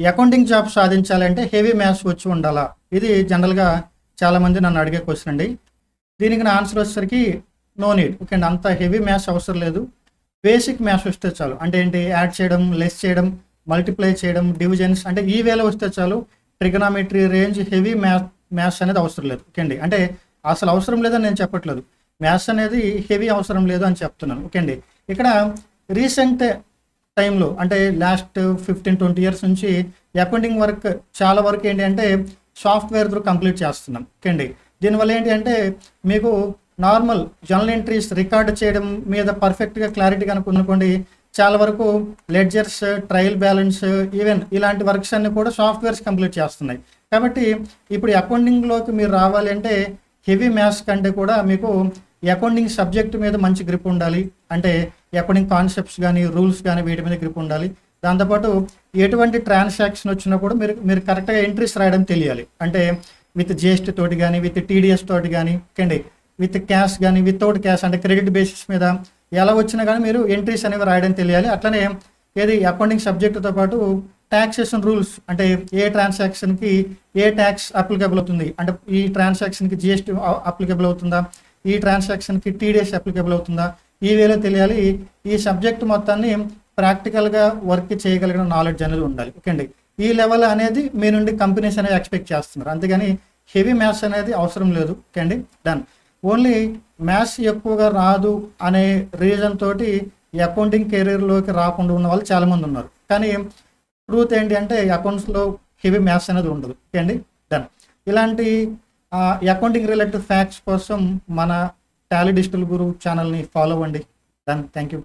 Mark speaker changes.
Speaker 1: ఈ accounting job సాధించాలంటే heavy maths వచ్చి ఉండాలా? ఇది జనరల్‌గా చాలామంది నన్ను అడిగే క్వెషన్ అండి. దీనికి నా ఆన్సర్ వచ్చేసరికి నో నీడ్. ఓకే అండి. అంత హెవీ మ్యాథ్స్ అవసరం లేదు. బేసిక్ మ్యాథ్స్ వస్తే చాలు. అంటే ఏంటి? యాడ్ చేయడం, లెస్ చేయడం, మల్టిప్లై చేయడం, డివిజన్స్ అంటే ఈ వేలో వస్తే చాలు. ట్రిగనామెట్రీ, రేంజ్, హెవీ మ్యాథ్స్ అనేది అవసరం లేదు. ఓకే అండి. అంటే అసలు అవసరం లేదని నేను చెప్పట్లేదు. మ్యాథ్స్ అనేది హెవీ అవసరం లేదు అని చెప్తున్నాను. ఓకే అండి. ఇక్కడ రీసెంట్ టైంలో అంటే లాస్ట్ 15-20 ఇయర్స్ నుంచి అకౌంటింగ్ వర్క్ చాలా వరకు ఏంటి అంటే సాఫ్ట్వేర్ త్రూ కంప్లీట్ చేస్తున్నాం. ఓకే అండి. దీనివల్ల ఏంటి అంటే మీకు నార్మల్ జర్నల్ ఎంట్రీస్ రికార్డ్ చేయడం మీద పర్ఫెక్ట్గా క్లారిటీ కనుక అనుకోండి, చాలా వరకు లెడ్జర్స్, ట్రయల్ బ్యాలెన్స్, ఈవెన్ ఇలాంటి వర్క్స్ అన్ని కూడా సాఫ్ట్వేర్స్ కంప్లీట్ చేస్తున్నాయి. కాబట్టి ఇప్పుడు అకౌంటింగ్లోకి మీరు రావాలి అంటే హెవీ మ్యాథ్స్ కంటే కూడా మీకు అకౌంటింగ్ సబ్జెక్ట్ మీద మంచి గ్రిప్ ఉండాలి. అంటే అకౌంటింగ్ కాన్సెప్ట్స్ కానీ, రూల్స్ కానీ వీటి మీద గ్రిప్ ఉండాలి. దాంతోపాటు ఎటువంటి ట్రాన్సాక్షన్ వచ్చినా కూడా మీరు కరెక్ట్గా ఎంట్రీస్ రాయడం తెలియాలి. అంటే విత్ జిఎస్టీ తోటి కానీ, విత్ టీడీఎస్ తోటి కానీ, ఓకే, విత్ క్యాష్ కానీ, వితౌట్ క్యాష్ అంటే క్రెడిట్ బేసిస్ మీద ఎలా వచ్చినా కానీ మీరు ఎంట్రీస్ అనేవి రాయడం తెలియాలి. అట్లనే ఏది అకౌంటింగ్ సబ్జెక్టుతో పాటు ట్యాక్సేషన్ రూల్స్ అంటే ఏ ట్రాన్సాక్షన్కి ఏ ట్యాక్స్ అప్లికబుల్ అవుతుంది, అంటే ఈ ట్రాన్సాక్షన్కి జిఎస్టీ అప్లికబుల్ అవుతుందా, ఈ ట్రాన్సాక్షన్కి టీడీఎస్ అప్లికబుల్ అవుతుందా, ఈ వేలో తెలియాలి. ఈ సబ్జెక్ట్ మొత్తాన్ని ప్రాక్టికల్గా వర్క్ చేయగలిగిన నాలెడ్జ్ అనేది ఉండాలి. ఓకే అండి. ఈ లెవెల్ అనేది మీ నుండి కంపెనీస్ అనేవి ఎక్స్పెక్ట్ చేస్తున్నారు. అంతేగాని హెవీ మ్యాథ్స్ అనేది అవసరం లేదు. ఓకే అండి. డన్. ఓన్లీ మ్యాథ్స్ ఎక్కువగా రాదు అనే రీజన్ తోటి ఈ అకౌంటింగ్ కెరీర్లోకి రాకుండా ఉన్న వాళ్ళు చాలామంది ఉన్నారు. కానీ ట్రూత్ ఏంటి అంటే అకౌంట్స్లో హెవీ మ్యాథ్స్ అనేది ఉండదు. ఓకే అండి. డన్. ఇలాంటి అకౌంటింగ్ రిలేటెడ్ ఫ్యాక్ట్స్ కోసం మన టాలీ డిజిటల్ గురు ఛానల్ని ఫాలో అవ్వండి. డన్. Thank you.